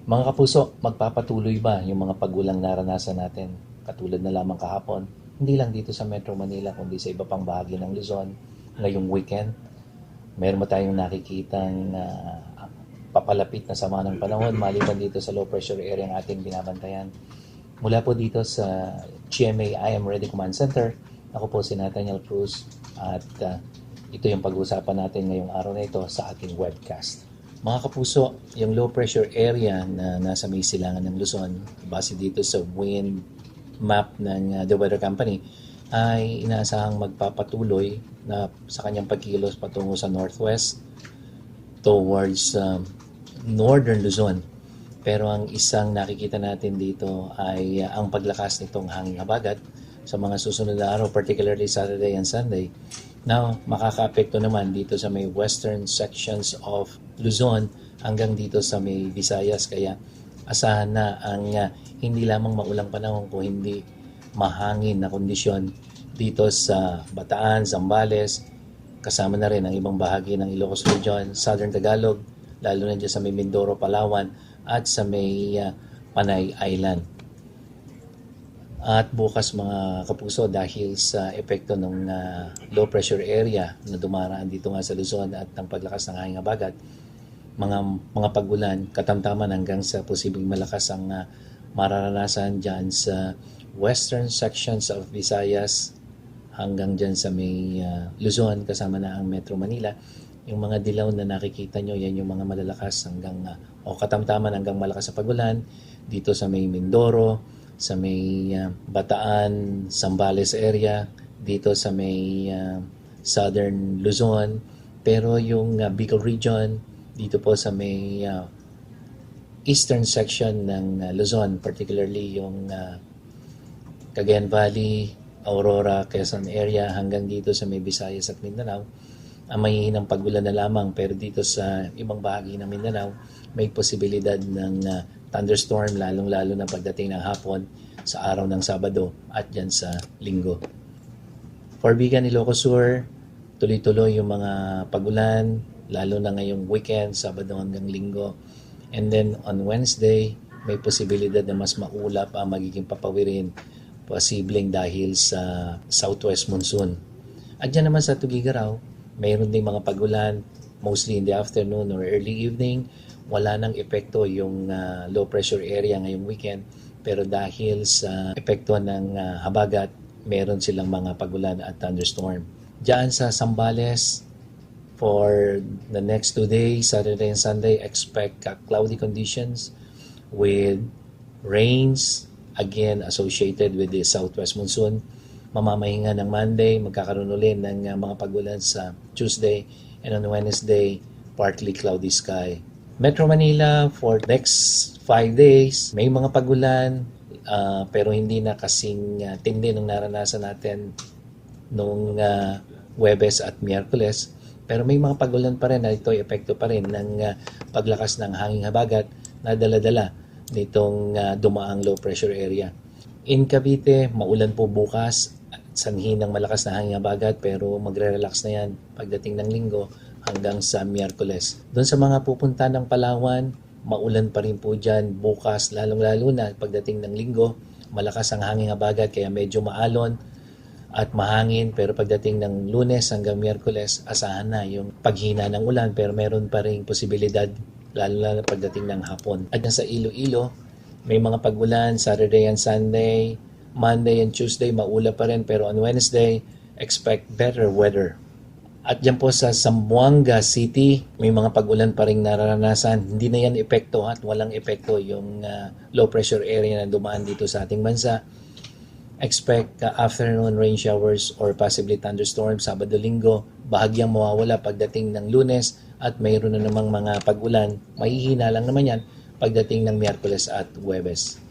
Mga kapuso, magpapatuloy ba yung mga paggulang naranasan natin katulad na lamang kahapon? Hindi lang dito sa Metro Manila kundi sa iba pang bahagi ng Luzon ngayong weekend. Meron ba tayong nakikitang papalapit na sama ng panahon maliban dito sa low pressure area ang ating binabantayan? Mula po dito sa GMA I Am Ready Command Center, ako po si Nathaniel Cruz at ito yung pag-uusapan natin ngayong araw na ito sa ating webcast. Mga kapuso, yung low pressure area na nasa may silangan ng Luzon, base dito sa wind map ng the weather company, ay inaasahang magpapatuloy na sa kanyang pagkilos patungo sa northwest towards northern Luzon. Pero ang isang nakikita natin dito ay ang paglakas nitong hanging habagat sa mga susunod na araw, particularly Saturday and Sunday. Now, makaka-apekto naman dito sa may western sections of Luzon hanggang dito sa may Visayas. Kaya asahan na ang hindi lamang maulang panahon kung hindi mahangin na kondisyon dito sa Bataan, Zambales, kasama na rin ang ibang bahagi ng Ilocos Region, Southern Tagalog, lalo na dyan sa may Mindoro, Palawan at sa may Panay Island. At bukas mga kapuso, dahil sa epekto ng low pressure area na dumaraan dito nga sa Luzon at ng paglakas ng hanging habagat, mga pagulan, katamtaman hanggang sa posibleng malakas ang mararanasan dyan sa western sections of Visayas hanggang dyan sa may Luzon, kasama na ang Metro Manila. Yung mga dilaw na nakikita nyo, yan yung mga malalakas hanggang o katamtaman hanggang malakas sa pagulan dito sa may Mindoro, sa may Bataan, Zambales area, dito sa may Southern Luzon. Pero yung Bicol region, dito po sa may eastern section ng Luzon, particularly yung Cagayan Valley, Aurora, Quezon area, hanggang dito sa may Visayas at Mindanao, ang mahihinang pagulan na lamang. Pero dito sa ibang bahagi ng Mindanao, may posibilidad ng thunderstorm, lalong-lalo na pagdating ng hapon sa araw ng Sabado at dyan sa Linggo. For Bigan, Ilocos Sur, tuloy-tuloy yung mga pagulan, lalo na ngayong weekend, Sabado hanggang Linggo. And then on Wednesday, may posibilidad na mas maulap ang magiging papawirin, posibleng dahil sa southwest monsoon. At dyan naman sa Tugigaraw, mayroon ding mga pagulan, mostly in the afternoon or early evening. Wala nang epekto yung low pressure area ngayong weekend, pero dahil sa epekto ng habagat, meron silang mga pagulan at thunderstorm. Diyan sa Zambales, for the next 2 days, Saturday and Sunday, expect cloudy conditions with rains, again associated with the southwest monsoon. Mamamahinga ng Monday, magkakaroon ulit ng mga pagulan sa Tuesday, and on Wednesday, partly cloudy sky. Metro Manila, for next 5 days, may mga pagulan, pero hindi na kasing tindi nung naranasan natin nung Huwebes at Miyerkules. Pero may mga pagulan pa rin na ito epekto pa rin ng paglakas ng hanging habagat na dala-dala nitong dumaang low pressure area. In Cavite, maulan po bukas, sanhi ng malakas na hanging habagat, pero magre-relax na yan pagdating ng Linggo hanggang sa Miyerkules. Doon sa mga pupunta ng Palawan, maulan pa rin po dyan bukas, lalong-lalo na pagdating ng Linggo. Malakas ang hanging habagat kaya medyo maalon at mahangin, pero pagdating ng Lunes hanggang Miyerkules, asahan na yung paghina ng ulan, pero meron pa rin posibilidad lalo na pagdating ng hapon. At sa Iloilo, may mga pagulan Saturday and Sunday, Monday and Tuesday, maulap pa rin, pero on Wednesday, expect better weather. At dyan po sa Zamboanga City, may mga pag-ulan pa rin nararanasan. Hindi na yan epekto at walang epekto yung low pressure area na dumaan dito sa ating bansa. Expect afternoon rain showers or possibly thunderstorms Sabado-Linggo. Bahagyang mawawala pagdating ng Lunes at mayroon na namang mga pag-ulan. Mahihina lang naman yan pagdating ng Miyerkules at Huwebes.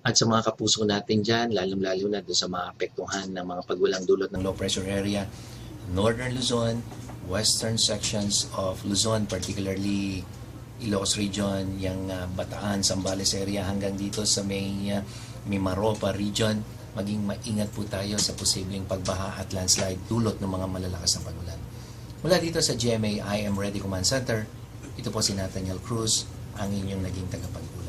At sa mga kapuso natin dyan, lalong-lalo na doon sa mga apektuhan ng mga pag-ulang dulot ng low pressure area, Northern Luzon, western sections of Luzon, particularly Ilocos Region, yung Bataan, Zambales area hanggang dito sa may Mimaropa region, maging maingat po tayo sa posibleng pagbaha at landslide dulot ng mga malalakas na pagulan. Mula dito sa GMA I Am Ready Command Center, ito po si Nathaniel Cruz. ang inyong naging tagapagtulong.